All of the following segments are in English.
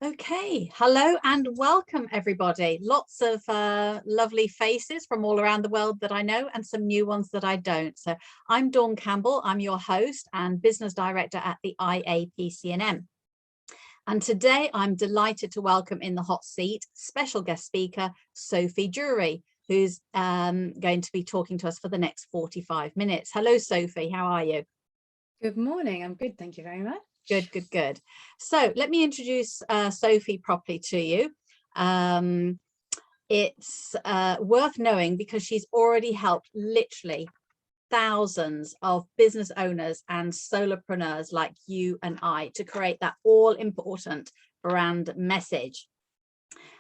Okay, hello and welcome everybody. Lots of lovely faces from all around the world that I know and some new ones that I don't. So I'm Dawn Campbell, I'm your host and business director at the IAPC&M. And today I'm delighted to welcome in the hot seat special guest speaker Sophie Jewry, who's going to be talking to us for the next 45 minutes. Hello Sophie, how are you? Good morning, I'm good, thank you very much. Good. So let me introduce Sophie properly to you. It's worth knowing because she's already helped literally thousands of business owners and solopreneurs like you and I to create that all-important brand message.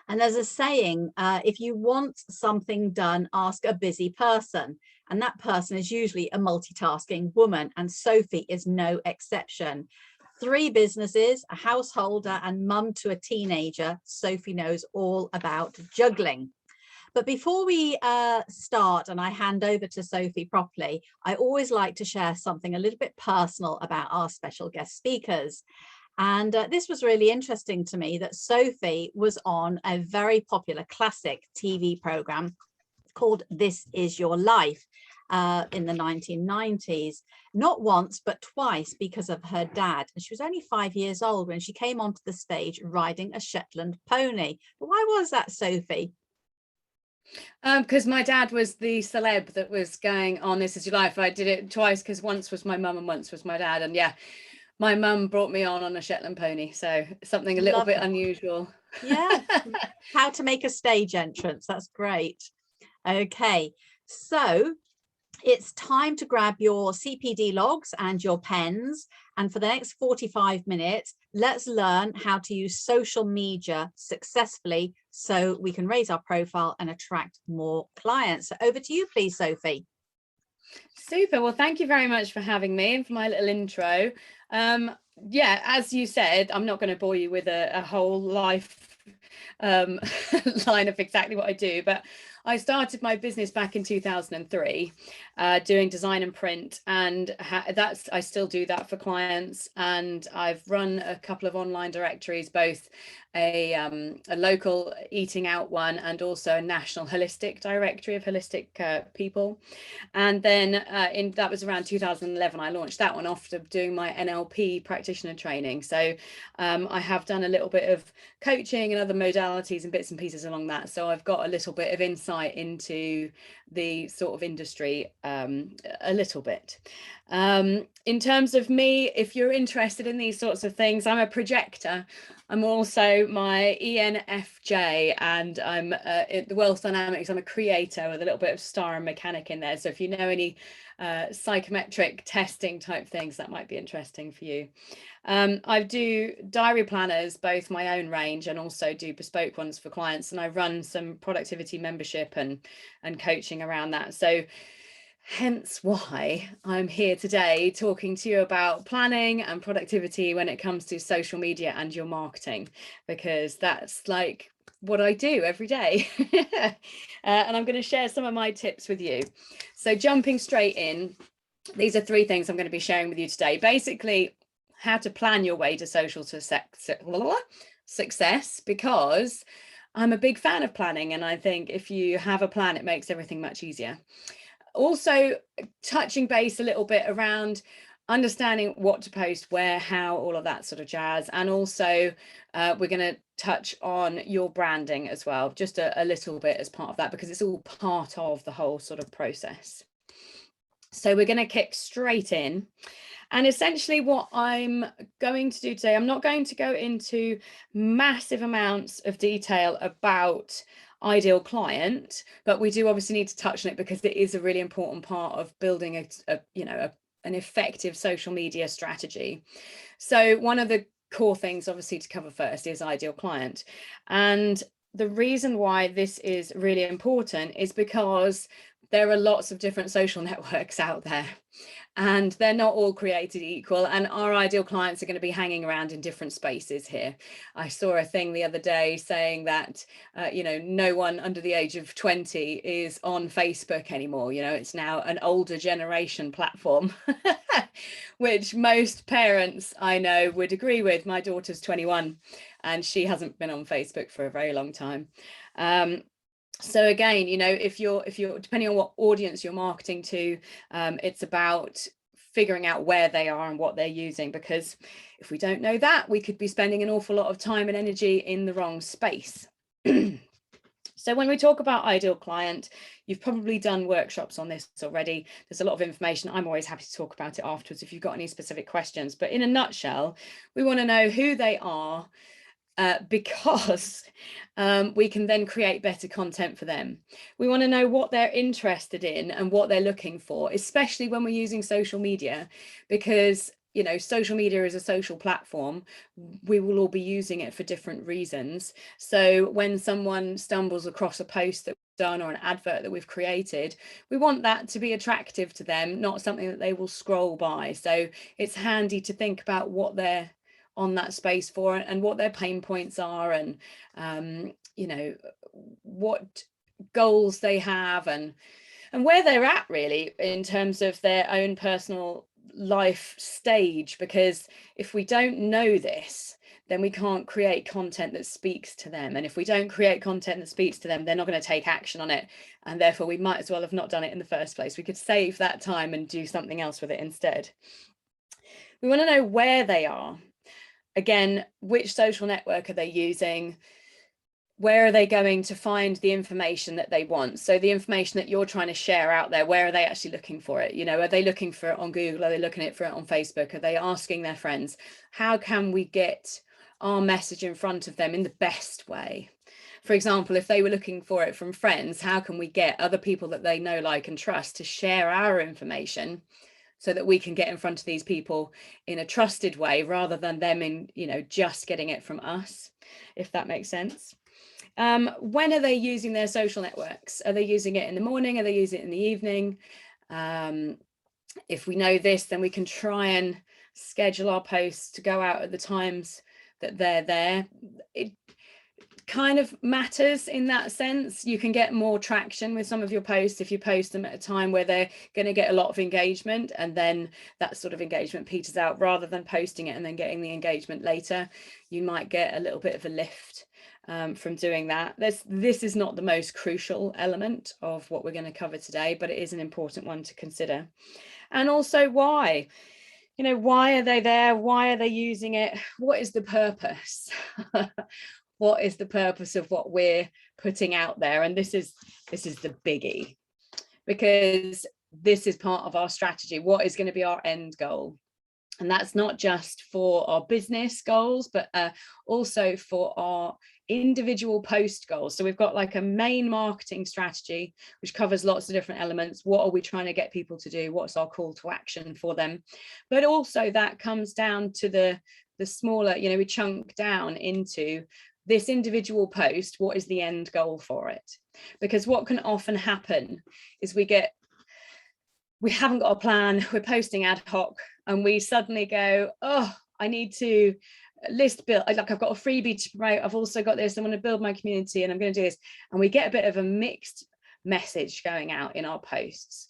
And there's a saying, if you want something done, ask a busy person. And that person is usually a multitasking woman, and Sophie is no exception. 3 businesses, a householder and mum to a teenager. Sophie knows all about juggling. But before we start and I hand over to Sophie properly, I always like to share something a little bit personal about our special guest speakers. And this was really interesting to me that Sophie was on a very popular classic TV program called This Is Your Life in the 1990s, not once but twice because of her dad. And she was only 5 years old when she came onto the stage riding a Shetland pony. But why was that, Sophie? Because my dad was the celeb that was going on This Is Your Life. I did it twice because once was my mum and once was my dad. And yeah, my mum brought me on a Shetland pony, so something a little bit unusual. Yeah, how to make a stage entrance. That's great. Okay, so it's time to grab your CPD logs and your pens. And for the next 45 minutes, let's learn how to use social media successfully so we can raise our profile and attract more clients. So over to you, please, Sophie. Super. Well, thank you very much for having me and for my little intro. Yeah, as you said, I'm not going to bore you with a whole life line of exactly what I do, but I started my business back in 2003 doing design and print, and I still do that for clients. And I've run a couple of online directories, both a local eating out one and also a national holistic directory of holistic people. And then that was around 2011 I launched that one after doing my NLP practitioner training. So I have done a little bit of coaching and other modalities and bits and pieces along that, so I've got a little bit of insight into the sort of industry a little bit. In terms of me, if you're interested in these sorts of things, I'm a projector. I'm also my ENFJ, and I'm the Wealth Dynamics. I'm a creator with a little bit of star and mechanic in there. So if you know any psychometric testing type things, that might be interesting for you. I do diary planners, both my own range and also do bespoke ones for clients, and I run some productivity membership and coaching around that. So hence why I'm here today talking to you about planning and productivity when it comes to social media and your marketing, because that's like what I do every day. And I'm going to share some of my tips with you. So jumping straight in, these are 3 things I'm going to be sharing with you today. Basically, how to plan your way to social success, because I'm a big fan of planning, and I think if you have a plan, it makes everything much easier. Also touching base a little bit around understanding what to post where, how, all of that sort of jazz. And also we're going to touch on your branding as well, just a little bit as part of that, because it's all part of the whole sort of process. So we're going to kick straight in. And essentially what I'm going to do today, I'm not going to go into massive amounts of detail about ideal client, but we do obviously need to touch on it because it is a really important part of building an effective social media strategy. So one of the core things obviously to cover first is ideal client. And the reason why this is really important is because there are lots of different social networks out there. and they're not all created equal, and our ideal clients are going to be hanging around in different spaces here. I saw a thing the other day saying that no one under the age of 20 is on Facebook anymore. It's now an older generation platform, which most parents I know would agree with. My daughter's 21 and she hasn't been on Facebook for a very long time. So again, if you're depending on what audience you're marketing to, it's about figuring out where they are and what they're using, because if we don't know that, we could be spending an awful lot of time and energy in the wrong space. So when we talk about ideal client, you've probably done workshops on this already. There's a lot of information. I'm always happy to talk about it afterwards if you've got any specific questions. But in a nutshell, we want to know who they are, because we can then create better content for them. We want to know what they're interested in and what they're looking for, especially when we're using social media, because social media is a social platform. We will all be using it for different reasons. So when someone stumbles across a post that we've done or an advert that we've created, we want that to be attractive to them, not something that they will scroll by. So it's handy to think about what they're on that space for and what their pain points are, and what goals they have and where they're at really in terms of their own personal life stage. Because if we don't know this, then we can't create content that speaks to them, and if we don't create content that speaks to them, they're not going to take action on it, and therefore we might as well have not done it in the first place. We could save that time and do something else with it instead. We want to know where they are. Again, which social network are they using? Where are they going to find the information that they want? So the information that you're trying to share out there, where are they actually looking for it? Are they looking for it on Google? Are they looking for it on Facebook? Are they asking their friends? How can we get our message in front of them in the best way? For example, if they were looking for it from friends, how can we get other people that they know, like, and trust to share our information, so that we can get in front of these people in a trusted way, rather than them just getting it from us, if that makes sense. When are they using their social networks? Are they using it in the morning? Are they using it in the evening? If we know this, then we can try and schedule our posts to go out at the times that they're there. It kind of matters in that sense. You can get more traction with some of your posts if you post them at a time where they're going to get a lot of engagement, and then that sort of engagement peters out, rather than posting it and then getting the engagement later. You might get a little bit of a lift from doing that. This is not the most crucial element of what we're going to cover today, but it is an important one to consider. And also why. Why are they there? Why are they using it? What is the purpose? What is the purpose of what we're putting out there? And this is the biggie, because this is part of our strategy. What is going to be our end goal? And that's not just for our business goals, but also for our individual post goals. So we've got like a main marketing strategy, which covers lots of different elements. What are we trying to get people to do? What's our call to action for them? But also that comes down to the smaller, we chunk down into this individual post. What is the end goal for it? Because what can often happen is we haven't got a plan, we're posting ad hoc, and we suddenly go, oh, I need to list build, like I've got a freebie to promote, I've also got this, I want to build my community and I'm going to do this. And we get a bit of a mixed message going out in our posts.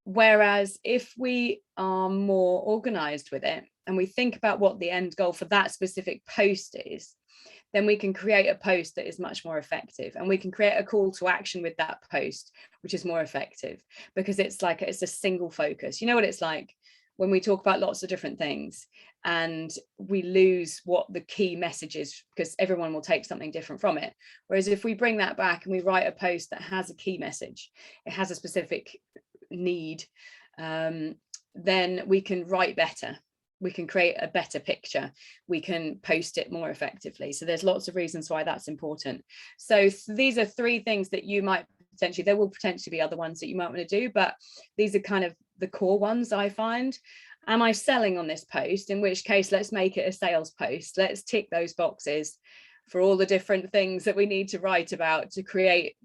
Whereas if we are more organized with it and we think about what the end goal for that specific post is, then we can create a post that is much more effective, and we can create a call to action with that post, which is more effective, because it's a single focus. You know what it's like when we talk about lots of different things and we lose what the key message is, because everyone will take something different from it. Whereas if we bring that back and we write a post that has a key message, it has a specific need, then we can write better. We can create a better picture. We can post it more effectively. So there's lots of reasons why that's important. So these are three things that you might potentially, there will potentially be other ones that you might want to do, but these are kind of the core ones I find. Am I selling on this post? In which case, let's make it a sales post. Let's tick those boxes. for all the different things that we need to write about to create,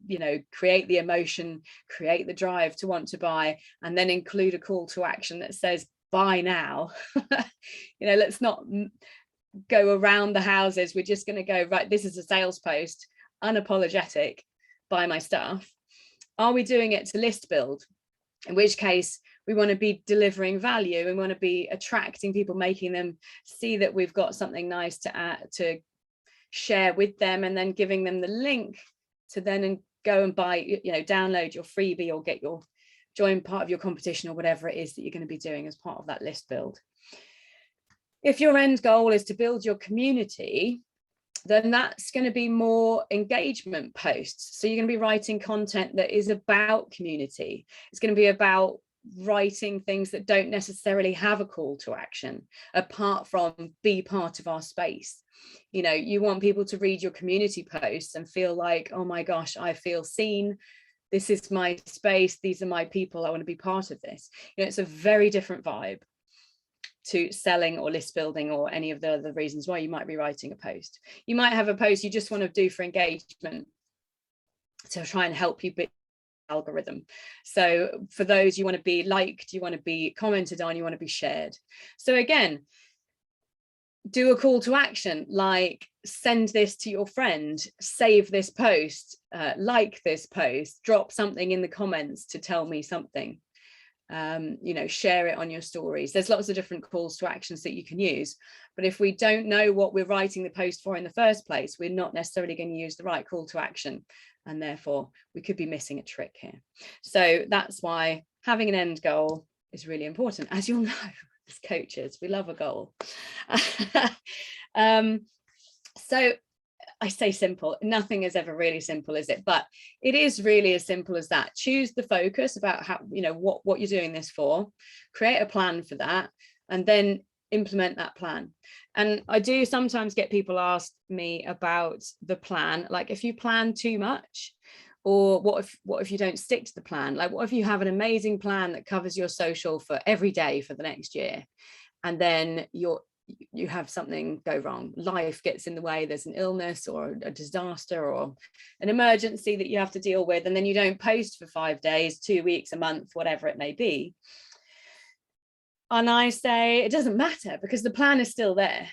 create the emotion, create the drive to want to buy, and then include a call to action that says buy now. Let's not go around the houses. We're just going to go, right, this is a sales post, unapologetic, buy my stuff. Are we doing it to list build? In which case we want to be delivering value, and want to be attracting people, making them see that we've got something nice to share with them, and then giving them the link to then go and buy, download your freebie or join part of your competition, or whatever it is that you're going to be doing as part of that list build. If your end goal is to build your community, then that's going to be more engagement posts. So you're going to be writing content that is about community. It's going to be about writing things that don't necessarily have a call to action, apart from be part of our space. You want people to read your community posts and feel like, oh my gosh, I feel seen. This is my space. These are my people. I want to be part of this. It's a very different vibe to selling or list building or any of the other reasons why you might be writing a post. You might have a post you just want to do for engagement, to try and help you beat the algorithm. So for those, you want to be liked, you want to be commented on, you want to be shared. So again, do a call to action, like send this to your friend, save this post, like this post, drop something in the comments to tell me something. Share it on your stories. There's lots of different calls to actions that you can use, but if we don't know what we're writing the post for in the first place, we're not necessarily going to use the right call to action, and therefore we could be missing a trick here. So that's why having an end goal is really important. As you'll know, as coaches, we love a goal. So I say simple, nothing is ever really simple, is it? But it is really as simple as that. Choose the focus about how, what you're doing this for, create a plan for that, and then implement that plan. And I do sometimes get people ask me about the plan, like if you plan too much, or what if you don't stick to the plan? Like, what if you have an amazing plan that covers your social for every day for the next year, and then you have something go wrong, life gets in the way, there's an illness or a disaster or an emergency that you have to deal with, and then you don't post for 5 days, 2 weeks, a month, whatever it may be. And I say it doesn't matter, because the plan is still there.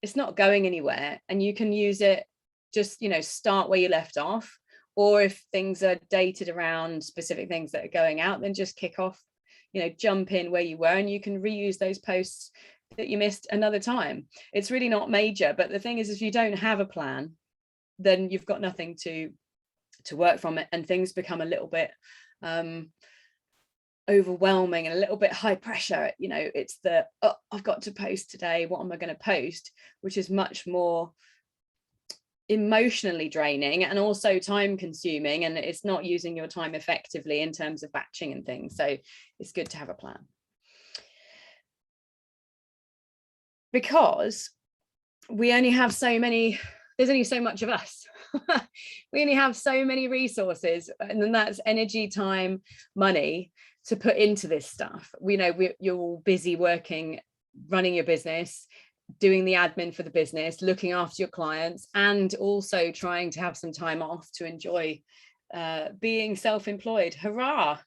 It's not going anywhere, and you can use it. Just start where you left off, or if things are dated around specific things that are going out, then just kick off, jump in where you were, and you can reuse those posts that you missed another time. It's really not major, but the thing is, if you don't have a plan, then you've got nothing to work from it, and things become a little bit overwhelming and a little bit high pressure. It's I've got to post today, what am I going to post, which is much more emotionally draining and also time consuming, and it's not using your time effectively in terms of batching and things. So it's good to have a plan, because we only have there's only so much of us. We only have so many resources, and then that's energy, time, money to put into this stuff. You're all busy working, running your business, doing the admin for the business, looking after your clients, and also trying to have some time off to enjoy being self-employed. Hurrah!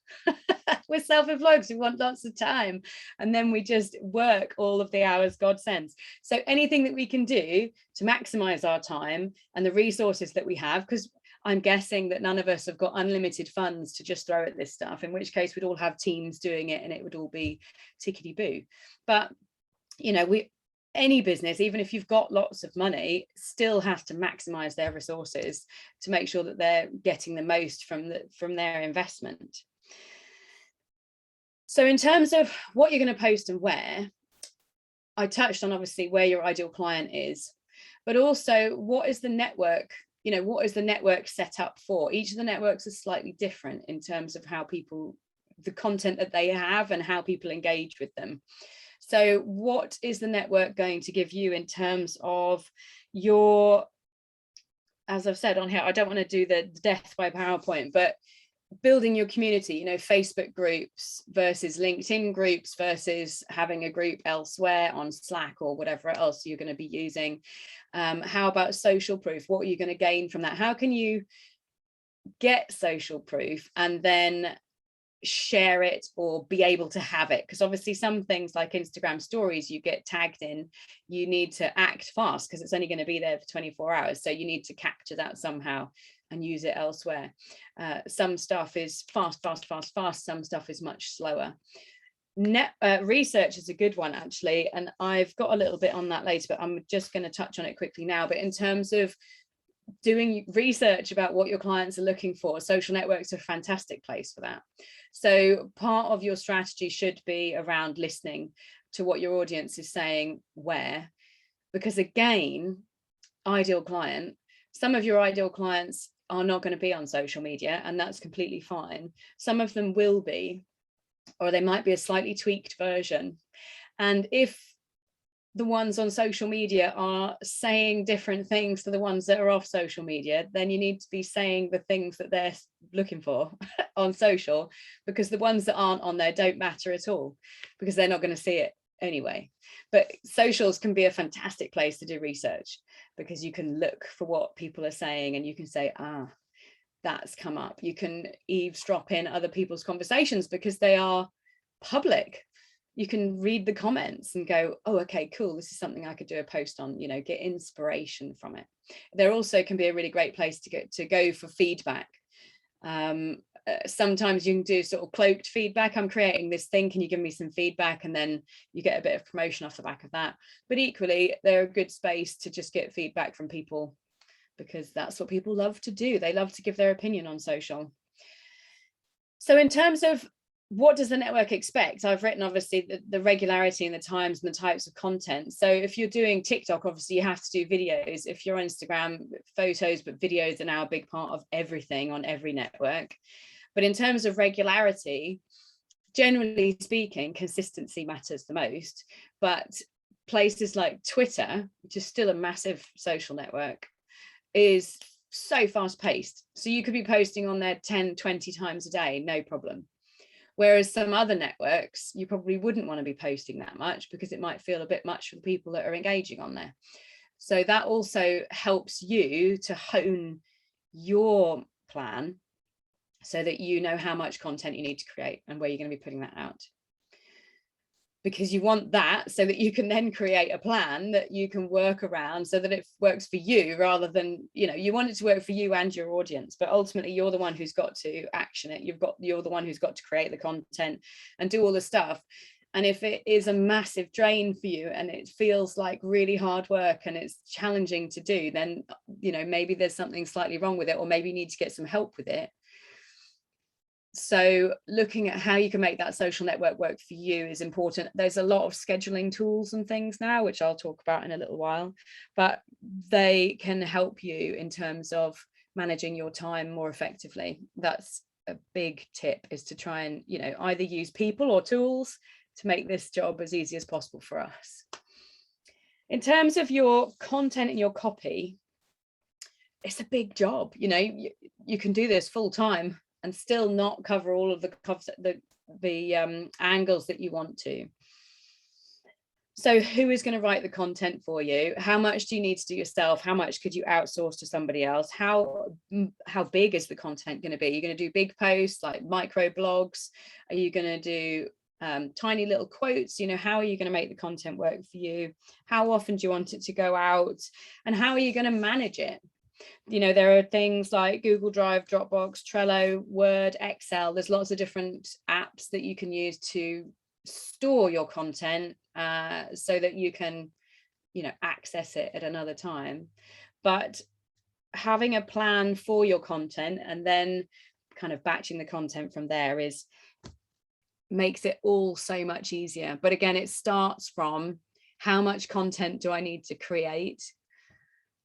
We're self-employed because we want lots of time, and then we just work all of the hours God sends. So anything that we can do to maximize our time and the resources that we have, because I'm guessing that none of us have got unlimited funds to just throw at this stuff, in which case we'd all have teams doing it and it would all be tickety-boo. But any business, even if you've got lots of money, still has to maximize their resources to make sure that they're getting the most from their investment. So in terms of what you're going to post and where, I touched on obviously where your ideal client is, but also what is the network, what is the network set up for? Each of the networks is slightly different in terms of how people, the content that they have and how people engage with them. So what is the network going to give you in terms of your, as I've said on here, I don't want to do the death by PowerPoint, but building your community, you know, Facebook groups versus LinkedIn groups versus having a group elsewhere on Slack or whatever else you're going to be using. How about social proof? What are you going to gain from that? How can you get social proof and then share it or be able to have it? Because obviously some things like Instagram stories you get tagged in, you need to act fast because it's only going to be there for 24 hours. So you need to capture that somehow and use it elsewhere. Some stuff is fast. Some stuff is much slower. Research is a good one, actually, and I've got a little bit on that later, but I'm just going to touch on it quickly now. But in terms of doing research about what your clients are looking for, social networks are a fantastic place for that. So part of your strategy should be around listening to what your audience is saying where, because again, ideal client, some of your ideal clients are not going to be on social media, and that's completely fine. Some of them will be, or they might be a slightly tweaked version. And if the ones on social media are saying different things to the ones that are off social media, then you need to be saying the things that they're looking for on social, because the ones that aren't on there don't matter at all, because they're not going to see it anyway. But socials can be a fantastic place to do research, because you can look for what people are saying and you can say, that's come up. You can eavesdrop in other people's conversations because they are public. You can read the comments and go, oh, okay, cool, this is something I could do a post on, you know, get inspiration from it. There also can be a really great place to go for feedback. Sometimes you can do sort of cloaked feedback. I'm creating this thing, can you give me some feedback? And then you get a bit of promotion off the back of that. But equally, they're a good space to just get feedback from people, because that's what people love to do. They love to give their opinion on social. So in terms of what does the network expect? I've written obviously the regularity and the times and the types of content. So if you're doing TikTok, obviously you have to do videos. If you're on Instagram, photos, but videos are now a big part of everything on every network. But in terms of regularity, generally speaking, consistency matters the most. But places like Twitter, which is still a massive social network, is so fast paced. So you could be posting on there 10, 20 times a day, no problem. Whereas some other networks, you probably wouldn't want to be posting that much because it might feel a bit much for the people that are engaging on there. So that also helps you to hone your plan so that you know how much content you need to create and where you're going to be putting that out. Because you want that so that you can then create a plan that you can work around so that it works for you, rather than, you know, you want it to work for you and your audience, but ultimately you're the one who's got to action it. You're the one who's got to create the content and do all the stuff. And if it is a massive drain for you and it feels like really hard work and it's challenging to do, then, you know, maybe there's something slightly wrong with it, or maybe you need to get some help with it. So looking at how you can make that social network work for you is important. There's a lot of scheduling tools and things now, which I'll talk about in a little while, but they can help you in terms of managing your time more effectively. That's a big tip, is to try and, you know, either use people or tools to make this job as easy as possible for us. In terms of your content and your copy, it's a big job. You know, you can do this full time and still not cover all of the angles that you want to. So who is going to write the content for you? How much do you need to do yourself? How much could you outsource to somebody else? How big is the content going to be? Are you going to do big posts like micro blogs? Are you going to do tiny little quotes? You know, how are you going to make the content work for you? How often do you want it to go out? And how are you going to manage it? You know, there are things like Google Drive, Dropbox, Trello, Word, Excel. There's lots of different apps that you can use to store your content so that you can, you know, access it at another time. But having a plan for your content and then kind of batching the content from there makes it all so much easier. But again, it starts from how much content do I need to create?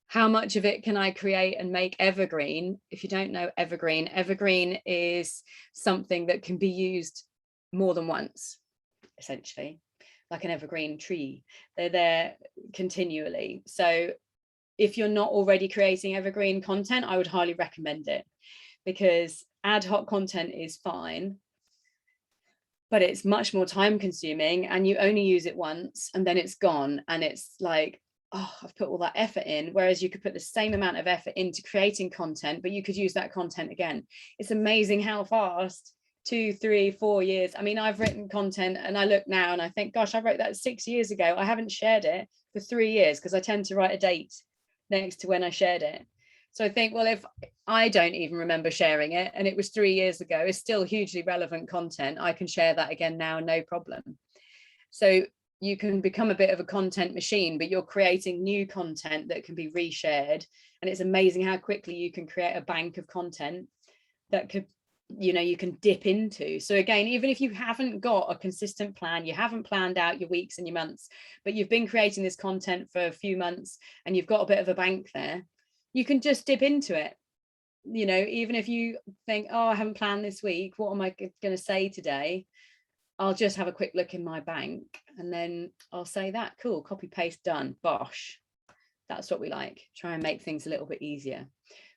How much of it can I create and make evergreen? If you don't know evergreen is something that can be used more than once, essentially, like an evergreen tree. They're there continually. So if you're not already creating evergreen content, I would highly recommend it, because ad hoc content is fine, but it's much more time consuming, and you only use it once and then it's gone, and it's like, oh, I've put all that effort in. Whereas you could put the same amount of effort into creating content, but you could use that content again. It's amazing how fast 2, 3, 4 years. I mean, I've written content and I look now and I think, gosh, I wrote that 6 years ago. I haven't shared it for 3 years because I tend to write a date next to when I shared it. So I think, well, if I don't even remember sharing it and it was 3 years ago, it's still hugely relevant content. I can share that again now, no problem. So you can become a bit of a content machine, but you're creating new content that can be reshared. And it's amazing how quickly you can create a bank of content that could, you know, you can dip into. So again, even if you haven't got a consistent plan, you haven't planned out your weeks and your months, but you've been creating this content for a few months and you've got a bit of a bank there, you can just dip into it. You know, even if you think, oh, I haven't planned this week, what am I going to say today? I'll just have a quick look in my bank and then I'll say that. Cool, copy, paste, done, bosh. That's what we like. Try and make things a little bit easier,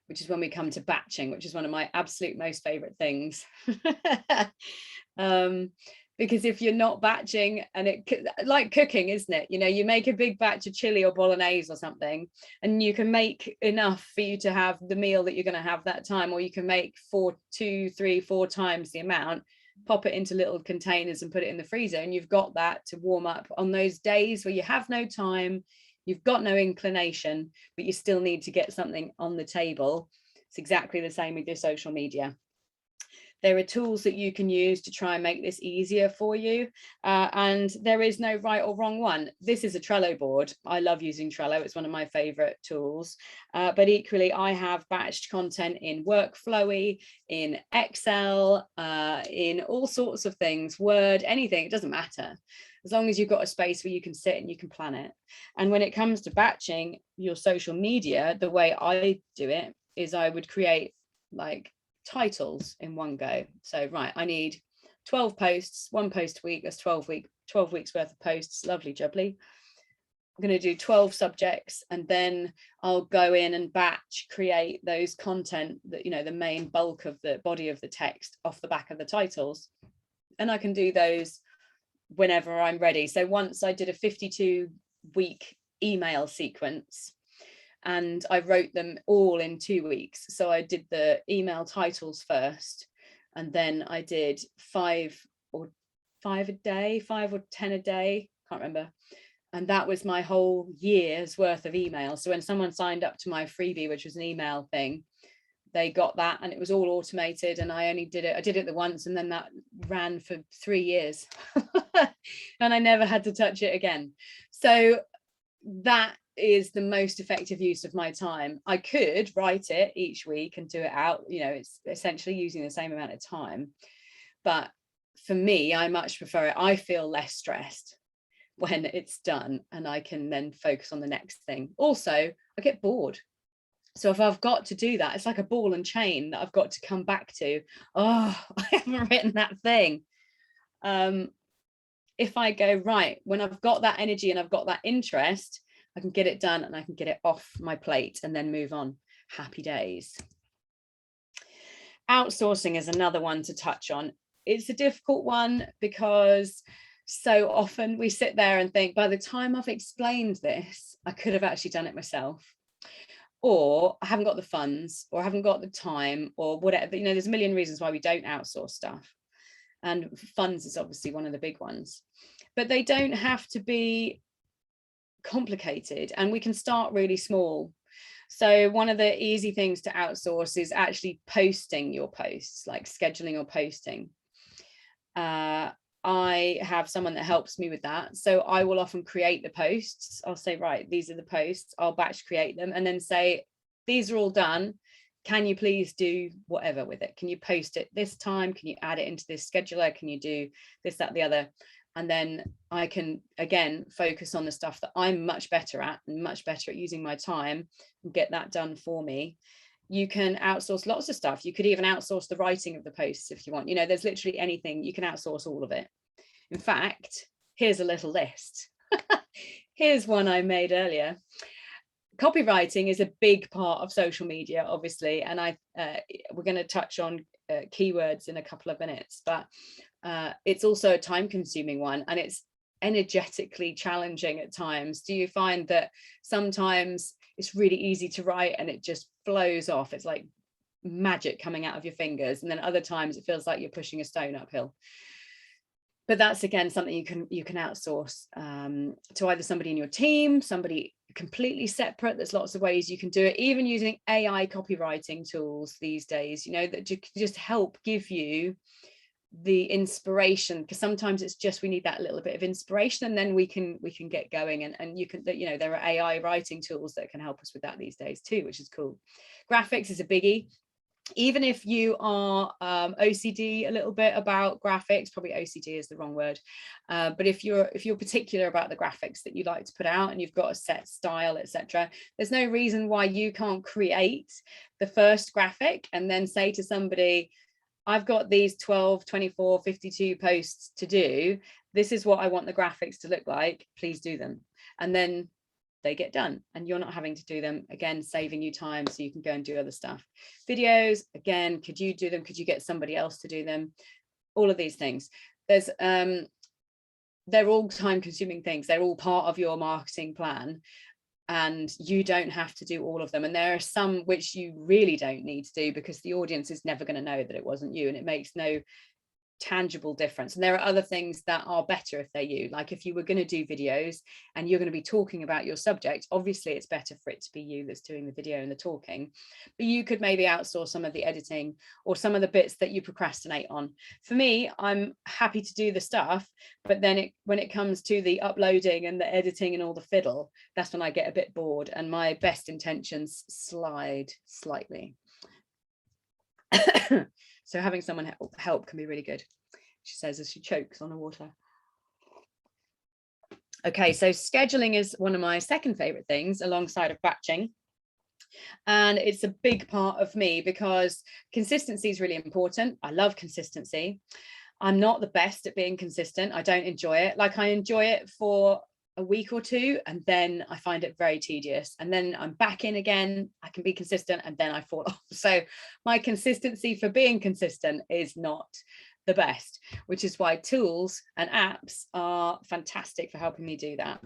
which is when we come to batching, which is one of my absolute most favorite things. Because if you're not batching, and it like cooking, isn't it? You know, you make a big batch of chili or bolognese or something, and you can make enough for you to have the meal that you're going to have that time, or you can make 2, 3, 4 times the amount, pop it into little containers and put it in the freezer, and you've got that to warm up on those days where you have no time, you've got no inclination, but you still need to get something on the table. It's exactly the same with your social media. There are tools that you can use to try and make this easier for you. And there is no right or wrong one. This is a Trello board. I love using Trello. It's one of my favorite tools. But equally, I have batched content in Workflowy, in Excel, in all sorts of things, Word, anything, it doesn't matter. As long as you've got a space where you can sit and you can plan it. And when it comes to batching your social media, the way I do it is I would create like titles in one go. So right, I need 12 posts, 1 post a week. That's 12 weeks worth of posts. Lovely jubbly. I'm going to do 12 subjects, and then I'll go in and batch create those content that, you know, the main bulk of the body of the text off the back of the titles, and I can do those whenever I'm ready. So once I did a 52-week email sequence, and I wrote them all in 2 weeks. So I did the email titles first, and then I did 5 or 10 a day, can't remember. And that was my whole year's worth of emails. So when someone signed up to my freebie, which was an email thing, they got that, and it was all automated. And I did it the once, and then that ran for 3 years and I never had to touch it again. So that is the most effective use of my time. I could write it each week and do it out, you know, it's essentially using the same amount of time, but for me, I much prefer it. I feel less stressed when it's done, and I can then focus on the next thing. Also, I get bored. So if I've got to do that, it's like a ball and chain that I've got to come back to. Oh, I haven't written that thing. If I go, right, when I've got that energy and I've got that interest, I can get it done and I can get it off my plate and then move on. Happy days. Outsourcing is another one to touch on. It's a difficult one because so often we sit there and think, by the time I've explained this, I could have actually done it myself. Or I haven't got the funds, or I haven't got the time, or whatever. You know, there's a million reasons why we don't outsource stuff. And funds is obviously one of the big ones. But they don't have to be complicated, and we can start really small. So one of the easy things to outsource is actually posting your posts, like scheduling or posting. I have someone that helps me with that. So I will often create the posts. I'll say, right, these are the posts. I'll batch create them and then say, these are all done. Can you please do whatever with it? Can you post it this time? Can you add it into this scheduler? Can you do this, that, the other? And then I can, again, focus on the stuff that I'm much better at and much better at using my time and get that done for me. You can outsource lots of stuff. You could even outsource the writing of the posts if you want. You know, there's literally anything. You can outsource all of it. In fact, here's a little list. Here's one I made earlier. Copywriting is a big part of social media, obviously, and we're going to touch on keywords in a couple of minutes, but it's also a time-consuming one, and it's energetically challenging at times. Do you find that sometimes it's really easy to write and it just flows off? It's like magic coming out of your fingers, and then other times it feels like you're pushing a stone uphill. But that's again something you can outsource to either somebody in your team, somebody completely separate. There's lots of ways you can do it, even using AI copywriting tools these days, you know, that just help give you the inspiration, because sometimes it's just we need that little bit of inspiration, and then we can get going. And you can, you know, there are AI writing tools that can help us with that these days too, which is cool. Graphics is a biggie. Even if you are OCD a little bit about graphics, probably OCD is the wrong word, but if you're particular about the graphics that you like to put out and you've got a set style, etc., there's no reason why you can't create the first graphic and then say to somebody, I've got these 12, 24, 52 posts to do. This is what I want the graphics to look like. Please do them. And then they get done and you're not having to do them, again saving you time so you can go and do other stuff. Videos, again, could you do them? Could you get somebody else to do them? All of these things, there's they're all time consuming things. They're all part of your marketing plan, and you don't have to do all of them. And there are some which you really don't need to do, because the audience is never going to know that it wasn't you, and it makes no tangible difference. And there are other things that are better if they're you. Like if you were going to do videos and you're going to be talking about your subject, obviously it's better for it to be you that's doing the video and the talking, but you could maybe outsource some of the editing or some of the bits that you procrastinate on. For me, I'm happy to do the stuff, but then when it comes to the uploading and the editing and all the fiddle, that's when I get a bit bored and my best intentions slide slightly. So having someone help can be really good, she says as she chokes on the water. Okay, so scheduling is one of my second favorite things alongside of batching. And it's a big part of me because consistency is really important. I love consistency. I'm not the best at being consistent. I don't enjoy it. Like I enjoy it for a week or two, and then I find it very tedious, and then I'm back in again. I can be consistent and then I fall off. So my consistency for being consistent is not the best, which is why tools and apps are fantastic for helping me do that.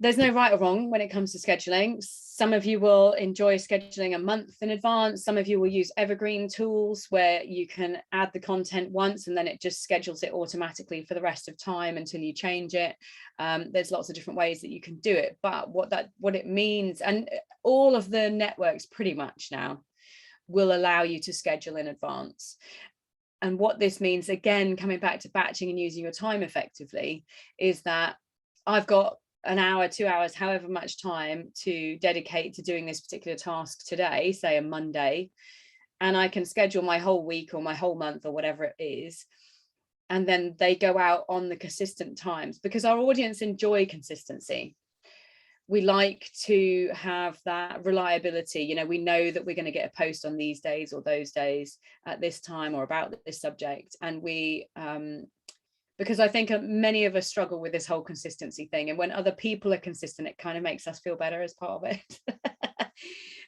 There's no right or wrong when it comes to scheduling. Some of you will enjoy scheduling a month in advance. Some of you will use evergreen tools where you can add the content once and then it just schedules it automatically for the rest of time until you change it. There's lots of different ways that you can do it, but what it means, and all of the networks pretty much now will allow you to schedule in advance. And what this means, again, coming back to batching and using your time effectively, is that I've got an hour, 2 hours, however much time to dedicate to doing this particular task today, say a Monday, and I can schedule my whole week or my whole month or whatever it is. And then they go out on the consistent times, because our audience enjoy consistency. We like to have that reliability. You know, we know that we're going to get a post on these days or those days at this time or about this subject. And we, because I think many of us struggle with this whole consistency thing. And when other people are consistent, it kind of makes us feel better as part of it.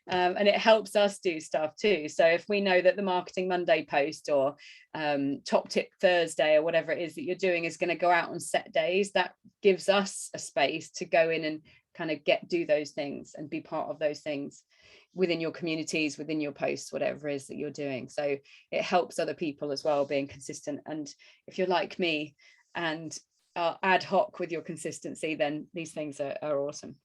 And it helps us do stuff too. So if we know that the Marketing Monday post or Top Tip Thursday or whatever it is that you're doing is going to go out on set days, that gives us a space to go in and kind of do those things and be part of those things within your communities, within your posts, whatever it is that you're doing. So it helps other people as well, being consistent. And if you're like me and are ad hoc with your consistency, then these things are awesome.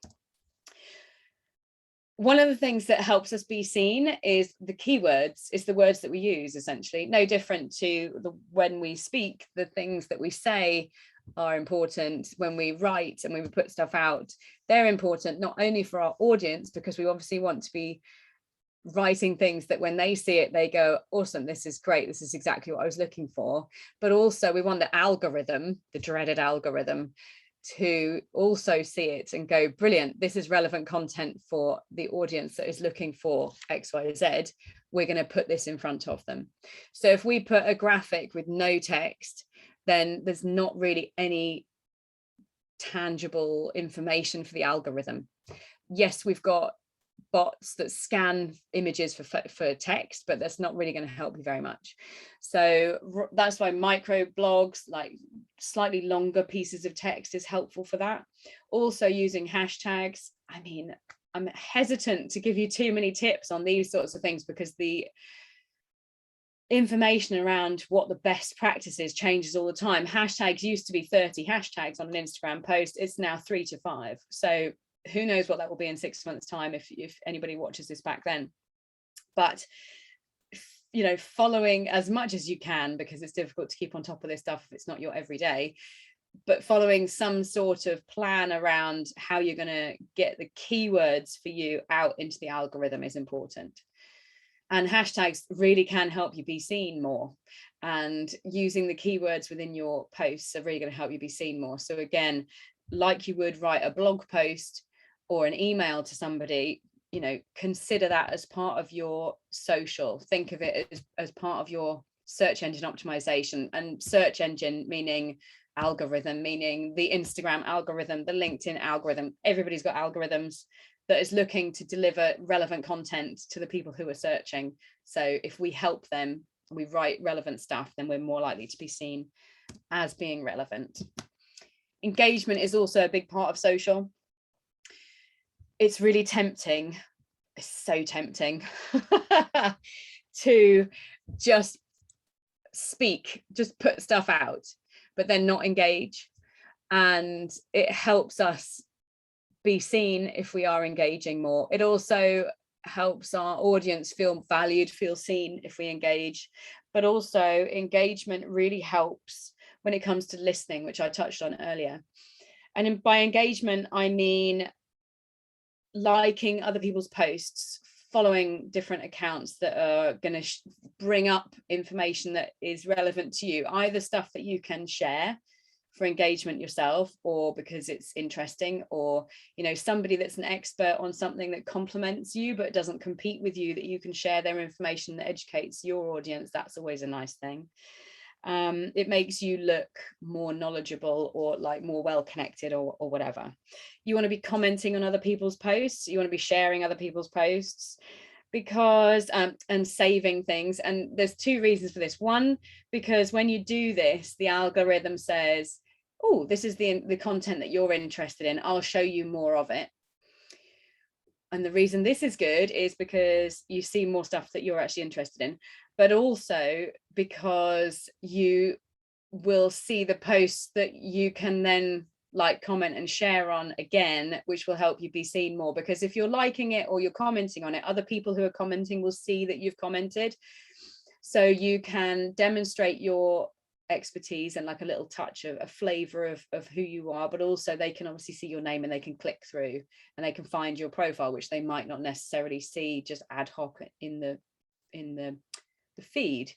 One of the things that helps us be seen is the keywords, is the words that we use, essentially. No different to when we speak, the things that we say are important. When we write and when we put stuff out, they're important not only for our audience, because we obviously want to be writing things that when they see it, they go, awesome, this is great, this is exactly what I was looking for. But also we want the algorithm, the dreaded algorithm, to also see it and go, brilliant, this is relevant content for the audience that is looking for XYZ. We're going to put this in front of them. So if we put a graphic with no text, then there's not really any tangible information for the algorithm. Yes, we've got bots that scan images for text, but that's not really going to help you very much. So that's why micro blogs, like slightly longer pieces of text, is helpful for that. Also using hashtags. I mean, I'm hesitant to give you too many tips on these sorts of things because the information around what the best practice is changes all the time. Hashtags used to be 30 hashtags on an Instagram post. It's now 3 to 5. So who knows what that will be in 6 months' time if anybody watches this back then. But you know, following as much as you can, because it's difficult to keep on top of this stuff if it's not your everyday, but following some sort of plan around how you're going to get the keywords for you out into the algorithm is important. And hashtags really can help you be seen more, and using the keywords within your posts are really going to help you be seen more. So again, like you would write a blog post or an email to somebody, you know, consider that as part of your social. Think of it as part of your search engine optimization, and search engine meaning algorithm, meaning the Instagram algorithm, the LinkedIn algorithm. Everybody's got algorithms that is looking to deliver relevant content to the people who are searching. So if we help them, we write relevant stuff, then we're more likely to be seen as being relevant. Engagement is also a big part of social. It's really tempting, it's so tempting to just speak, just put stuff out, but then not engage. And it helps us be seen if we are engaging more. It also helps our audience feel valued, feel seen if we engage. But also engagement really helps when it comes to listening, which I touched on earlier. And by engagement, I mean liking other people's posts, following different accounts that are going to bring up information that is relevant to you, either stuff that you can share for engagement yourself, or because it's interesting, or you know, somebody that's an expert on something that complements you but doesn't compete with you, that you can share their information that educates your audience. That's always a nice thing. It makes you look more knowledgeable, or like more well connected, or whatever. You want to be commenting on other people's posts, you want to be sharing other people's posts, because and saving things. And there's two reasons for this. One, because when you do this, the algorithm says, oh, this is the content that you're interested in, I'll show you more of it. And the reason this is good is because you see more stuff that you're actually interested in, but also because you will see the posts that you can then like, comment and share on again, which will help you be seen more. Because if you're liking it or you're commenting on it, other people who are commenting will see that you've commented. So you can demonstrate your expertise and like a little touch of a flavor of who you are, but also they can obviously see your name and they can click through and they can find your profile, which they might not necessarily see just ad hoc in the feed.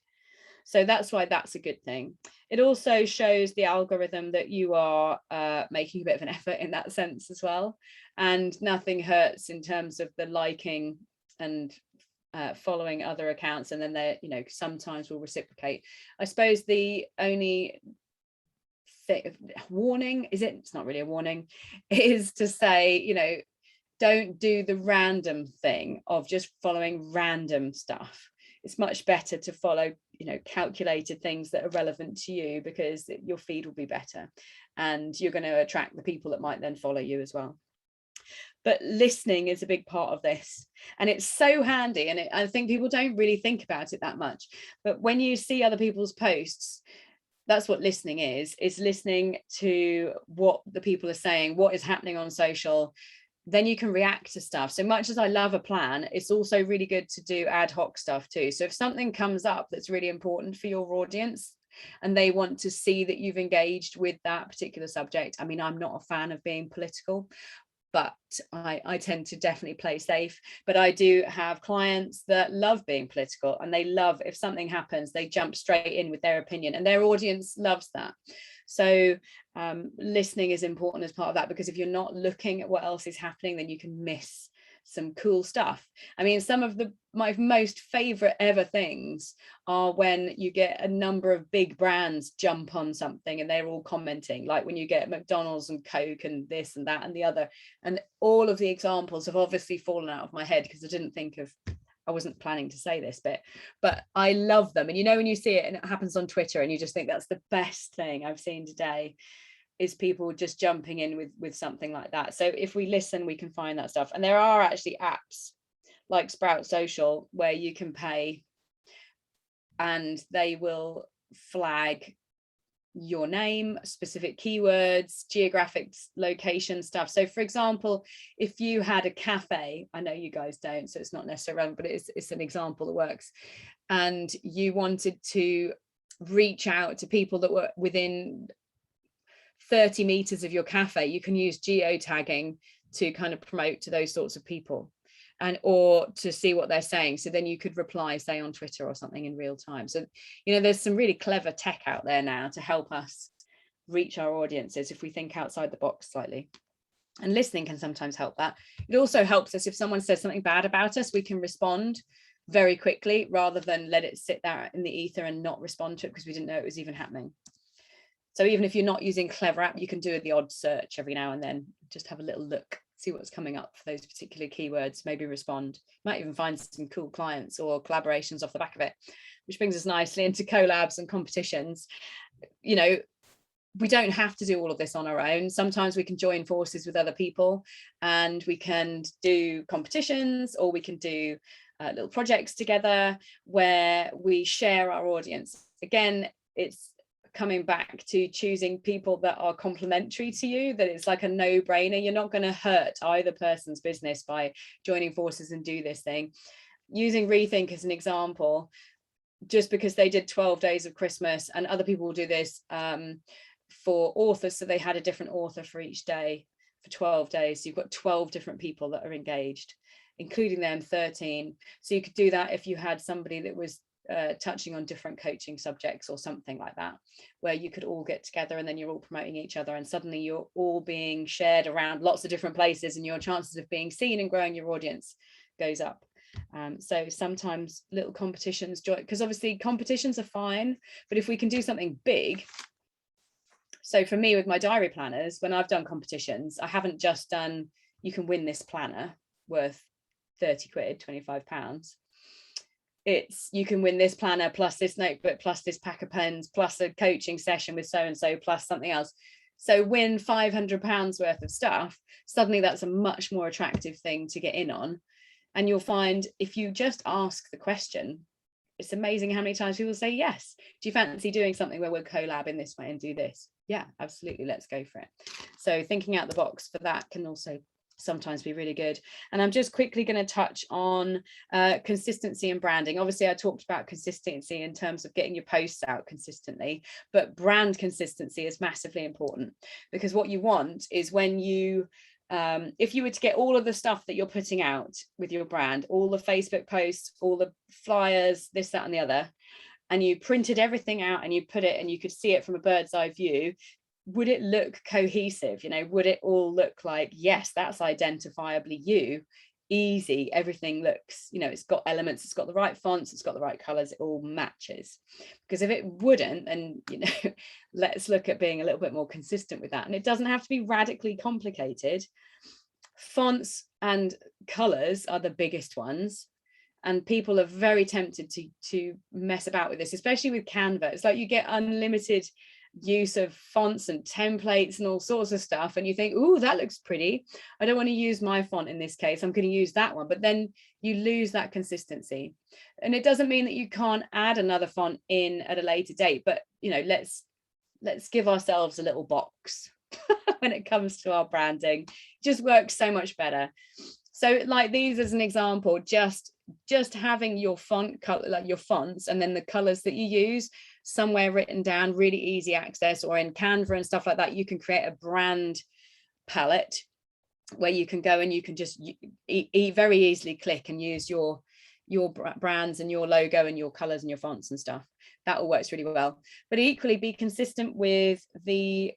So that's why that's a good thing. It also shows the algorithm that you are making a bit of an effort in that sense as well. And nothing hurts in terms of the liking and following other accounts, and then they, you know, sometimes will reciprocate. I suppose the only warning is, it's not really a warning, is to say, you know, don't do the random thing of just following random stuff. It's much better to follow, you know, calculated things that are relevant to you, because your feed will be better and you're going to attract the people that might then follow you as well. But listening is a big part of this, and it's so handy, and I think people don't really think about it that much. But when you see other people's posts, that's what listening is listening to what the people are saying, what is happening on social. Then you can react to stuff. So much as I love a plan, it's also really good to do ad hoc stuff too. So if something comes up that's really important for your audience and they want to see that you've engaged with that particular subject, I mean, I'm not a fan of being political, but I tend to definitely play safe. But I do have clients that love being political, and they love, if something happens, they jump straight in with their opinion, and their audience loves that. So listening is important as part of that, because if you're not looking at what else is happening, then you can miss some cool stuff. I mean, some of my most favorite ever things are when you get a number of big brands jump on something and they're all commenting, like when you get McDonald's and Coke and this and that and the other. And all of the examples have obviously fallen out of my head because I wasn't planning to say this bit, but I love them. And you know, when you see it and it happens on Twitter and you just think that's the best thing I've seen today, is people just jumping in with something like that. So if we listen, we can find that stuff. And there are actually apps like Sprout Social where you can pay and they will flag your name, specific keywords, geographic location stuff. So for example, if you had a cafe, I know you guys don't, so it's not necessarily relevant, but it's an example that works, and you wanted to reach out to people that were within 30 meters of your cafe, you can use geotagging to kind of promote to those sorts of people, and or to see what they're saying. So then you could reply, say on Twitter or something in real time. So, you know, there's some really clever tech out there now to help us reach our audiences if we think outside the box slightly. And listening can sometimes help that. It also helps us if someone says something bad about us, we can respond very quickly rather than let it sit there in the ether and not respond to it because we didn't know it was even happening. So even if you're not using Clever app, you can do the odd search every now and then, just have a little look, see what's coming up for those particular keywords, maybe respond. You might even find some cool clients or collaborations off the back of it, which brings us nicely into collabs and competitions. You know, we don't have to do all of this on our own. Sometimes we can join forces with other people and we can do competitions, or we can do little projects together where we share our audience. Again, it's coming back to choosing people that are complementary to you, that it's like a no-brainer. You're not going to hurt either person's business by joining forces and do this thing. Using Rethink as an example, just because they did 12 days of Christmas, and other people will do this for authors, so they had a different author for each day for 12 days. So you've got 12 different people that are engaged, including them 13. So you could do that if you had somebody that was touching on different coaching subjects or something like that, where you could all get together and then you're all promoting each other, and suddenly you're all being shared around lots of different places, and your chances of being seen and growing your audience goes up. So sometimes little competitions join, because obviously competitions are fine, but if we can do something big. So for me with my diary planners, when I've done competitions, I haven't just done, you can win this planner worth 30 quid, £25. It's, you can win this planner plus this notebook plus this pack of pens plus a coaching session with so-and-so plus something else. So win £500 worth of stuff. Suddenly that's a much more attractive thing to get in on. And you'll find if you just ask the question, it's amazing how many times people say yes. Do you fancy doing something where we'll collab in this way and do this? Yeah, absolutely, let's go for it. So thinking out the box for that can also sometimes be really good. And I'm just quickly going to touch on consistency and branding. Obviously I talked about consistency in terms of getting your posts out consistently, but brand consistency is massively important, because what you want is when you if you were to get all of the stuff that you're putting out with your brand, all the Facebook posts, all the flyers, this, that and the other, and you printed everything out and you put it and you could see it from a bird's eye view, would it look cohesive? You know, would it all look like, yes, that's identifiably you, easy, everything looks, you know, it's got elements, it's got the right fonts, it's got the right colors, it all matches. Because if it wouldn't, then, you know, let's look at being a little bit more consistent with that. And it doesn't have to be radically complicated. Fonts and colors are the biggest ones, and people are very tempted to mess about with this, especially with Canva. It's like you get unlimited use of fonts and templates and all sorts of stuff, and you think, oh, that looks pretty, I don't want to use my font in this case, I'm going to use that one. But then you lose that consistency. And it doesn't mean that you can't add another font in at a later date, but, you know, let's give ourselves a little box when it comes to our branding. It just works so much better. So like these as an example, just having your font color, like your fonts, and then the colors that you use somewhere written down, really easy access, or in Canva and stuff like that, you can create a brand palette where you can go and you can just very easily click and use your brands and your logo and your colors and your fonts and stuff. That all works really well. But equally be consistent with the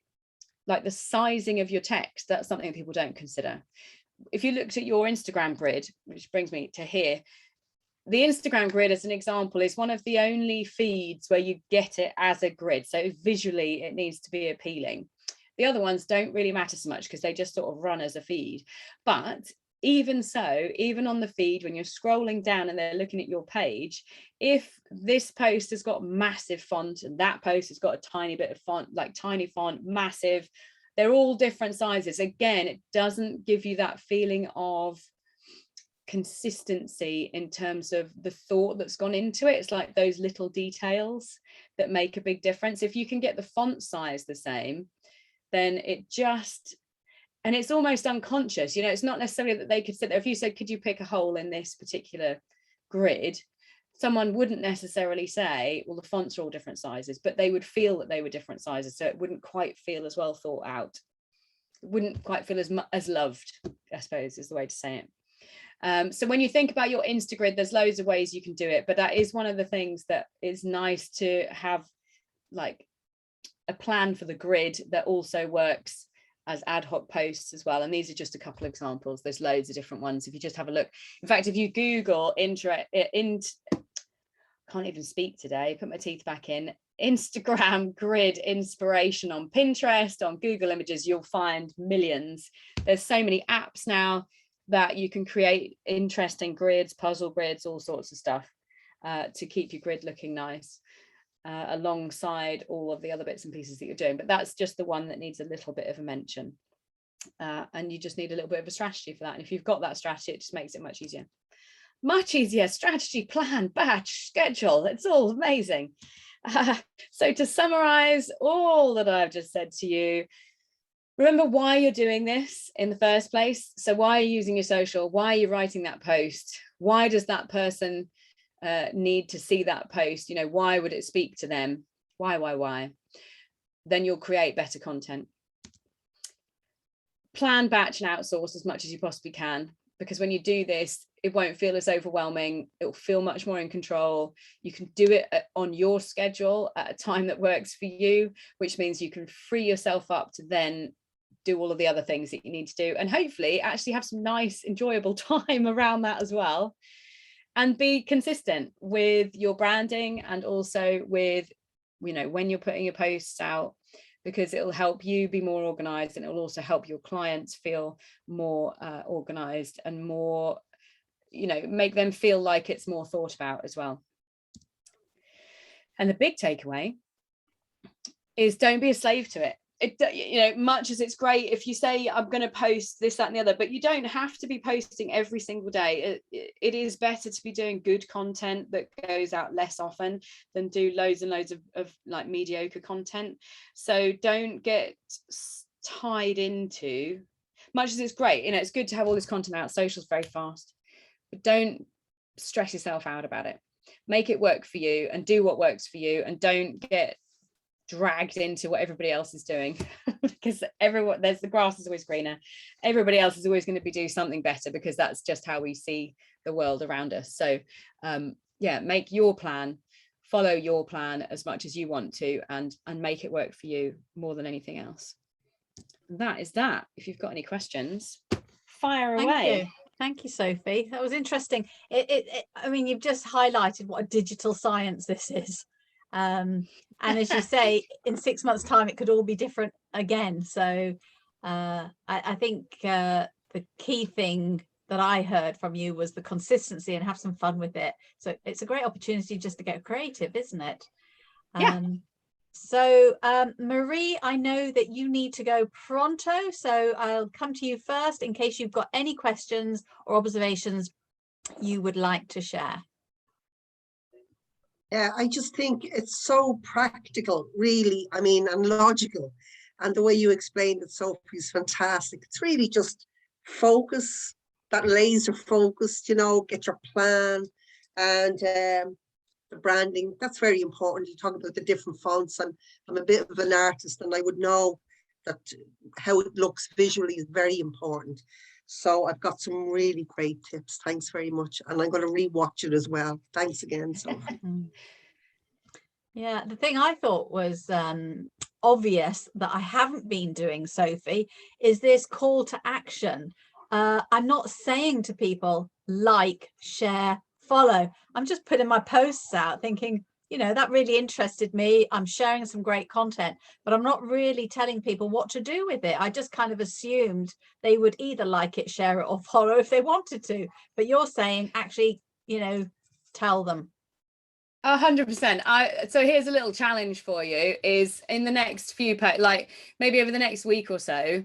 sizing of your text. That's something that people don't consider. if you looked at your Instagram grid, which brings me to here, the Instagram grid as an example is one of the only feeds where you get it as a grid. So visually it needs to be appealing. The other ones don't really matter so much because they just sort of run as a feed. But even so, even on the feed, when you're scrolling down and they're looking at your page, if this post has got massive font and that post has got a tiny bit of font, like tiny font, massive, they're all different sizes. Again, it doesn't give you that feeling of consistency in terms of the thought that's gone into it. It's like those little details that make a big difference. If you can get the font size the same, then it just, and it's almost unconscious, you know, it's not necessarily that they could sit there. If you said, could you pick a hole in this particular grid, someone wouldn't necessarily say, well, the fonts are all different sizes, but they would feel that they were different sizes. So it wouldn't quite feel as well thought out. It wouldn't quite feel as loved, I suppose is the way to say it. So when you think about your Instagrid, there's loads of ways you can do it, but that is one of the things that is nice to have, like a plan for the grid that also works as ad hoc posts as well. And these are just a couple of examples. There's loads of different ones. If you just have a look, in fact, if you Google can't even speak today, put my teeth back in, Instagram grid inspiration on Pinterest, on Google Images, you'll find millions. There's so many apps now that you can create interesting grids, puzzle grids, all sorts of stuff to keep your grid looking nice alongside all of the other bits and pieces that you're doing. But that's just the one that needs a little bit of a mention. And you just need a little bit of a strategy for that. And if you've got that strategy, it just makes it much easier. Much easier. Strategy, plan, batch, schedule. It's all amazing. So to summarize all that I've just said to you, remember why you're doing this in the first place. So why are you using your social? Why are you writing that post? Why does that person need to see that post? You know, why would it speak to them? Why? Then you'll create better content. Plan, batch, and outsource as much as you possibly can, because when you do this, it won't feel as overwhelming. It'll feel much more in control. You can do it on your schedule at a time that works for you, which means you can free yourself up to then do all of the other things that you need to do, and hopefully actually have some nice, enjoyable time around that as well. And be consistent with your branding and also with, you know, when you're putting your posts out, because it'll help you be more organized, and it will also help your clients feel more organized and more, you know, make them feel like it's more thought about as well. And the big takeaway is don't be a slave to it. You know, much as it's great if you say I'm going to post this, that and the other, but you don't have to be posting every single day. It is better to be doing good content that goes out less often than do loads and loads of like mediocre content. So don't get tied into, much as it's great, you know, it's good to have all this content out, social's very fast, but don't stress yourself out about it. Make it work for you and do what works for you, and don't get dragged into what everybody else is doing because everyone, there's, the grass is always greener. Everybody else is always going to be doing something better, because that's just how we see the world around us. So yeah, make your plan, follow your plan as much as you want to, and make it work for you more than anything else. That is that. If you've got any questions, fire away. Thank you, Sophie. That was interesting. I mean, you've just highlighted what a digital science this is. And as you say, in 6 months' time, it could all be different again. So I think the key thing that I heard from you was the consistency and have some fun with it. So it's a great opportunity just to get creative, isn't it? Yeah. So Marie, I know that you need to go pronto, so I'll come to you first in case you've got any questions or observations you would like to share. Yeah, I just think it's so practical, really, I mean, and logical. And the way you explained it, Sophie, is fantastic. It's really just focus, that laser focus, you know, get your plan, and the branding. That's very important. You talk about the different fonts, and I'm a bit of an artist, and I would know that how it looks visually is very important. So I've got some really great tips. Thanks very much. And I'm going to rewatch it as well. Thanks again, Sophie. Yeah, the thing I thought was obvious that I haven't been doing, Sophie, is this call to action, I'm not saying to people, like, share, follow. I'm just putting my posts out thinking, you know, that really interested me. I'm sharing some great content, but I'm not really telling people what to do with it. I just kind of assumed they would either like it, share it, or follow if they wanted to. But you're saying, actually, you know, tell them. 100%. So here's a little challenge for you: is in the next few like maybe over the next week or so,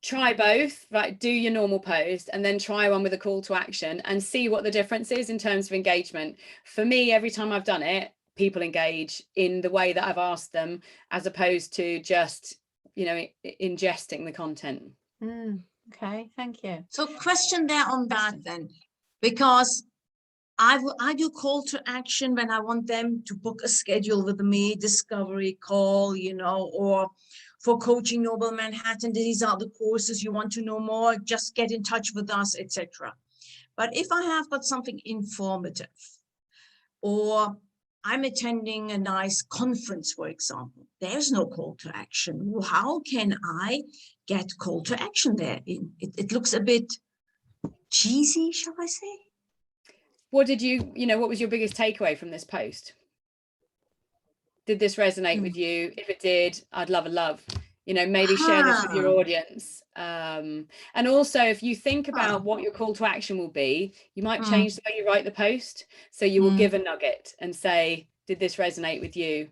try both, right? Do your normal post and then try one with a call to action and see what the difference is in terms of engagement. For me, every time I've done it, people engage in the way that I've asked them, as opposed to just, you know, ingesting the content. Okay, thank you. So question there on that then, because I do call to action when I want them to book a schedule with me, discovery call, you know, or for Coaching Noble Manhattan, these are the courses you want to know more, just get in touch with us, etc. But if I have got something informative, or I'm attending a nice conference, for example, there's no call to action. How can I get call to action there? It looks a bit cheesy, shall I say? What did what was your biggest takeaway from this post? Did this resonate with you? If it did, I'd love a love. You know, maybe share this with your audience. And also, if you think about what your call to action will be, you might change the way you write the post. So you will give a nugget and say, did this resonate with you?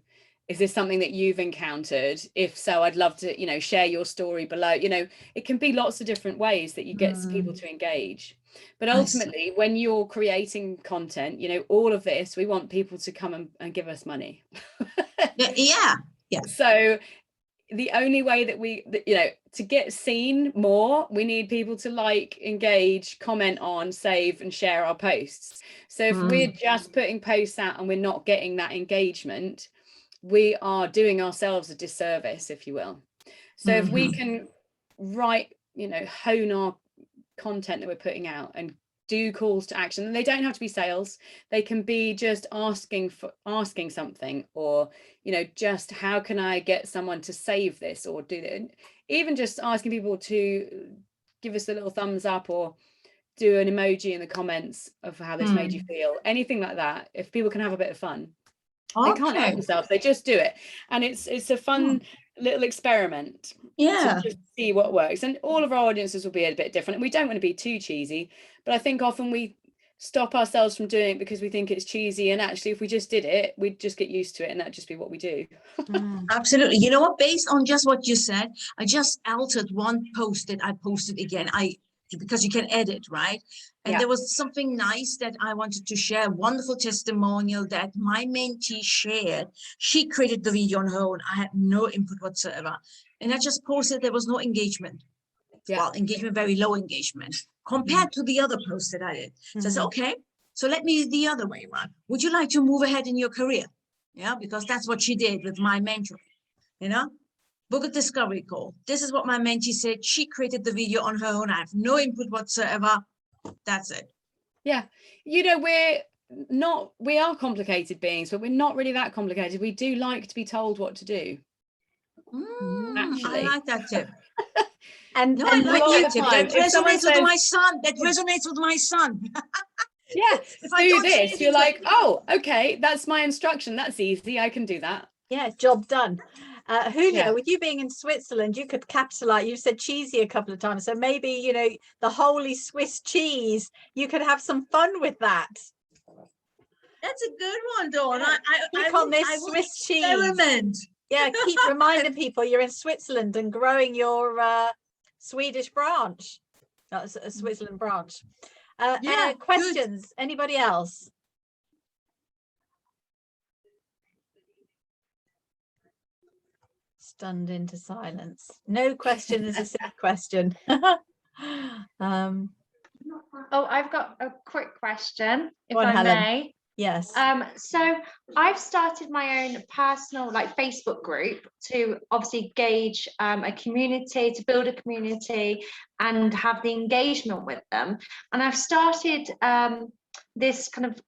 Is this something that you've encountered? If so, I'd love to, you know, share your story below. You know, it can be lots of different ways that you get people to engage. But ultimately, when you're creating content, you know, all of this, we want people to come and give us money. Yeah. So the only way that you know, to get seen more, we need people to like, engage, comment on, save and share our posts. So if we're just putting posts out and we're not getting that engagement, we are doing ourselves a disservice, if you will. So if we can hone our content that we're putting out and do calls to action, and they don't have to be sales, they can be just asking something, or, you know, just how can I get someone to save this or do that, even just asking people to give us a little thumbs up or do an emoji in the comments of how this made you feel, anything like that. If people can have a bit of fun, they can't help themselves, they just do it, and it's a fun little experiment to just see what works. And all of our audiences will be a bit different, and we don't want to be too cheesy, but I think often we stop ourselves from doing it because we think it's cheesy, and actually if we just did it, we'd just get used to it and that'd just be what we do. Absolutely. You know what, based on just what you said, I just altered one post that I posted again. Because you can edit, right? And there was something nice that I wanted to share, wonderful testimonial that my mentee shared. She created the video on her own. I had no input whatsoever. And I just posted, there was no engagement. Well, engagement, very low engagement compared to the other posts that I did. So I said, okay, so let me do the other way around. Would you like to move ahead in your career? Yeah, because that's what she did with my mentoring, you know? Book a discovery call. This is what my mentee said. She created the video on her own. I have no input whatsoever. That's it. Yeah. You know, we are complicated beings, but we're not really that complicated. We do like to be told what to do. Actually. I like that tip. And when you tip, that resonates with my son. That yeah. resonates with my son. Yeah. If I do this, you're like, oh, okay, that's my instruction. That's easy. I can do that. Yeah, job done. Julia, with you being in Switzerland, you could capitalize. You said cheesy a couple of times, so maybe, you know, the holy Swiss cheese, you could have some fun with that. That's a good one, Dawn. Click on this Swiss cheese. Experiment. Yeah, keep reminding people you're in Switzerland and growing your Swedish branch. That's a Switzerland branch. Questions? Good. Anybody else? Stunned into silence. No question is a silly question. I've got a quick question, if I may. Yes. So I've started my own personal Facebook group to obviously gauge a community, to build a community and have the engagement with them. And I've started this kind of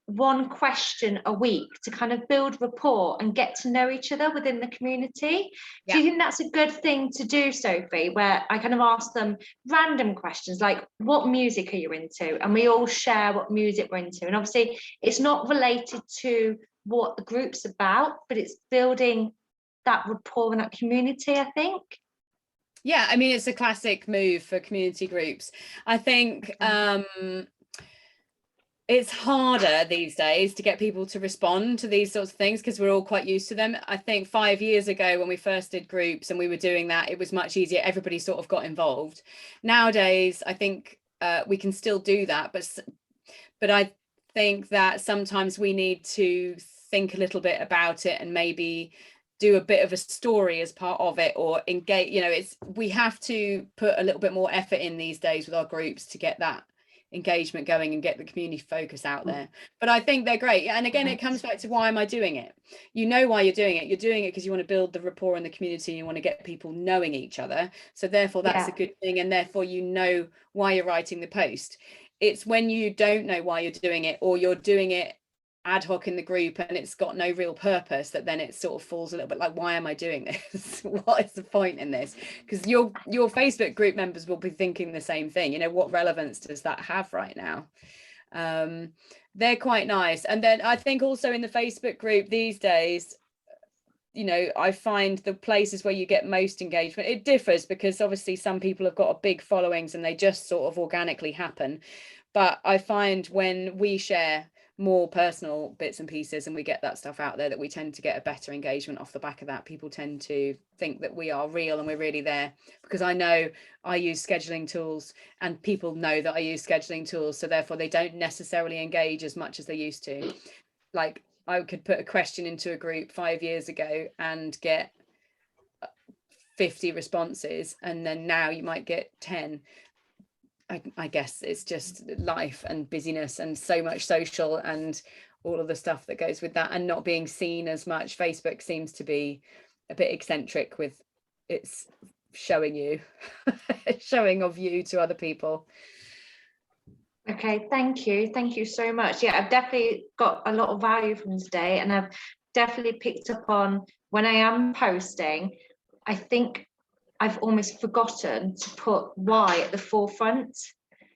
one question a week to kind of build rapport and get to know each other within the community. Do you think that's a good thing to do, Sophie, where I kind of ask them random questions like, what music are you into? And we all share what music we're into. And obviously it's not related to what the group's about, but it's building that rapport in that community, I think. Yeah, I mean, it's a classic move for community groups. I think it's harder these days to get people to respond to these sorts of things because we're all quite used to them. I think 5 years ago when we first did groups and we were doing that, it was much easier. Everybody sort of got involved. Nowadays, I think we can still do that, but I think that sometimes we need to think a little bit about it and maybe do a bit of a story as part of it, or engage, you know, we have to put a little bit more effort in these days with our groups to get that engagement going and get the community focus out there. But I think they're great. And again, it comes back to, why am I doing it? You know why you're doing it. You're doing it because you want to build the rapport in the community, and you want to get people knowing each other. So therefore that's a good thing, and therefore you know why you're writing the post. It's when you don't know why you're doing it, or you're doing it ad hoc in the group and it's got no real purpose, that then it sort of falls a little bit like, why am I doing this? What is the point in this? Because your Facebook group members will be thinking the same thing. You know, what relevance does that have right now? They're quite nice. And then I think also in the Facebook group these days, you know, I find the places where you get most engagement, it differs because obviously some people have got a big followings and they just sort of organically happen. But I find when we share more personal bits and pieces and we get that stuff out there, that we tend to get a better engagement off the back of that. People tend to think that we are real and we're really there, because I know I use scheduling tools and people know that I use scheduling tools, so therefore they don't necessarily engage as much as they used to. Like, I could put a question into a group 5 years ago and get 50 responses, and then now you might get 10. I guess it's just life and busyness and so much social and all of the stuff that goes with that, and not being seen as much. Facebook seems to be a bit eccentric with its showing of you to other people. Okay, thank you so much. Yeah, I've definitely got a lot of value from today, and I've definitely picked up on, when I am posting, I think I've almost forgotten to put why at the forefront.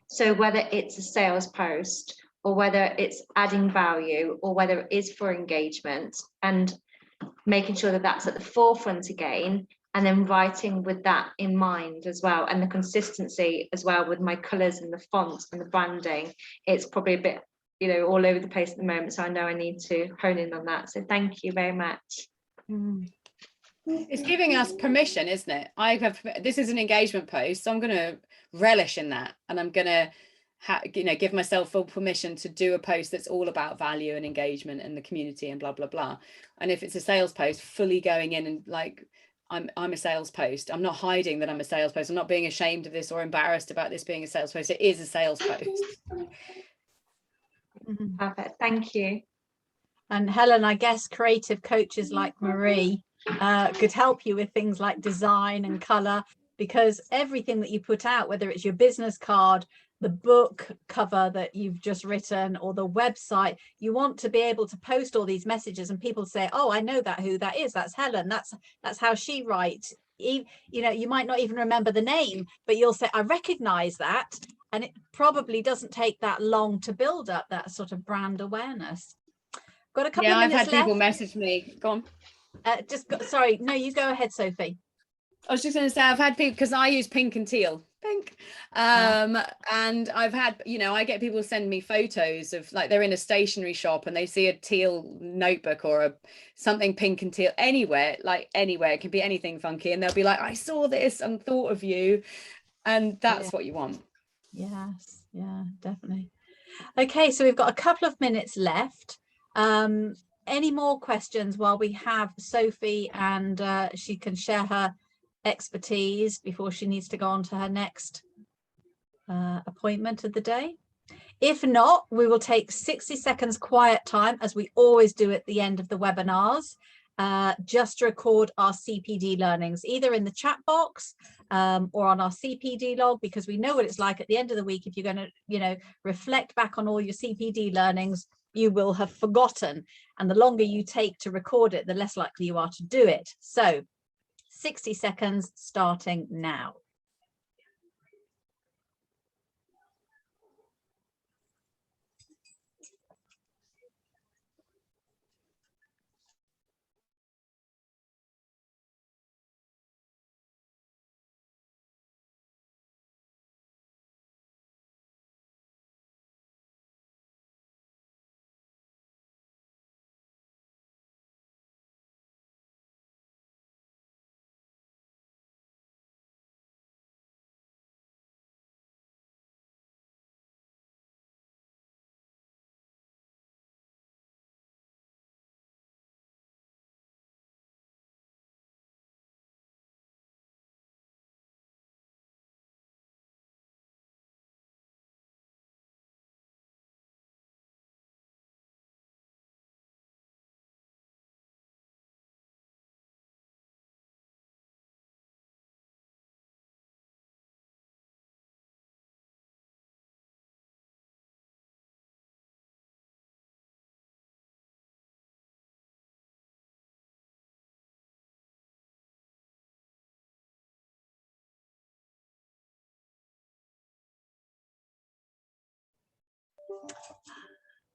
So whether it's a sales post, or whether it's adding value, or whether it is for engagement, and making sure that that's at the forefront again, and then writing with that in mind as well, and the consistency as well with my colours and the fonts and the branding. It's probably a bit, you know, all over the place at the moment, so I know I need to hone in on that. So thank you very much. It's giving us permission, isn't it? This is an engagement post, so I'm going to relish in that, and I'm going to give myself full permission to do a post that's all about value and engagement and the community and blah blah blah. And if it's a sales post, fully going in and like, I'm a sales post. I'm not hiding that I'm a sales post. I'm not being ashamed of this or embarrassed about this being a sales post. It is a sales post. Perfect, thank you. And Helen, I guess creative coaches like Marie could help you with things like design and color, because everything that you put out, whether it's your business card, the book cover that you've just written, or the website, you want to be able to post all these messages and people say, oh, I know who that is, that's Helen, that's how she writes. You know, you might not even remember the name, but you'll say, I recognize that. And it probably doesn't take that long to build up that sort of brand awareness. Got a couple of minutes left. I've had people message me. Go on. Sorry, no, you go ahead, Sophie. I was just going to say, I've had people, because I use pink and teal, and I've had, you know, I get people send me photos of, like, they're in a stationery shop and they see a teal notebook or something pink and teal anywhere, it can be anything funky, and they'll be like, I saw this and thought of you, and that's what you want. Yes, yeah, definitely. Okay, so we've got a couple of minutes left. Any more questions while we have Sophie, and she can share her expertise before she needs to go on to her next appointment of the day? If not, we will take 60 seconds quiet time, as we always do at the end of the webinars, just to record our CPD learnings, either in the chat box or on our CPD log, because we know what it's like at the end of the week. If you're going to, you know, reflect back on all your CPD learnings, you will have forgotten. And the longer you take to record it, the less likely you are to do it. So 60 seconds starting now.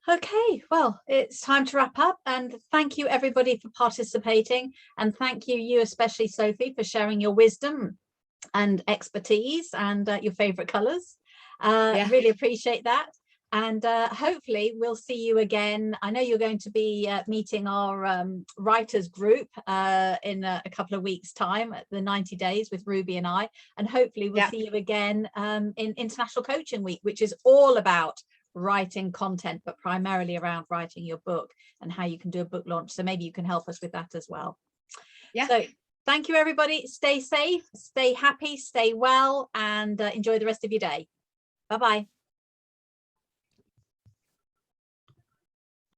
Okay, well, it's time to wrap up, and thank you everybody for participating, and thank you especially, Sophie, for sharing your wisdom and expertise and your favorite colors. Really appreciate that, and hopefully we'll see you again. I know you're going to be meeting our writers group in a couple of weeks' time at the 90 days with Ruby and I, and hopefully we'll see you again in International Coaching Week, which is all about writing content, but primarily around writing your book and how you can do a book launch. So maybe you can help us with that as well. So thank you, everybody. Stay safe, stay happy, stay well, and enjoy the rest of your day. Bye-bye.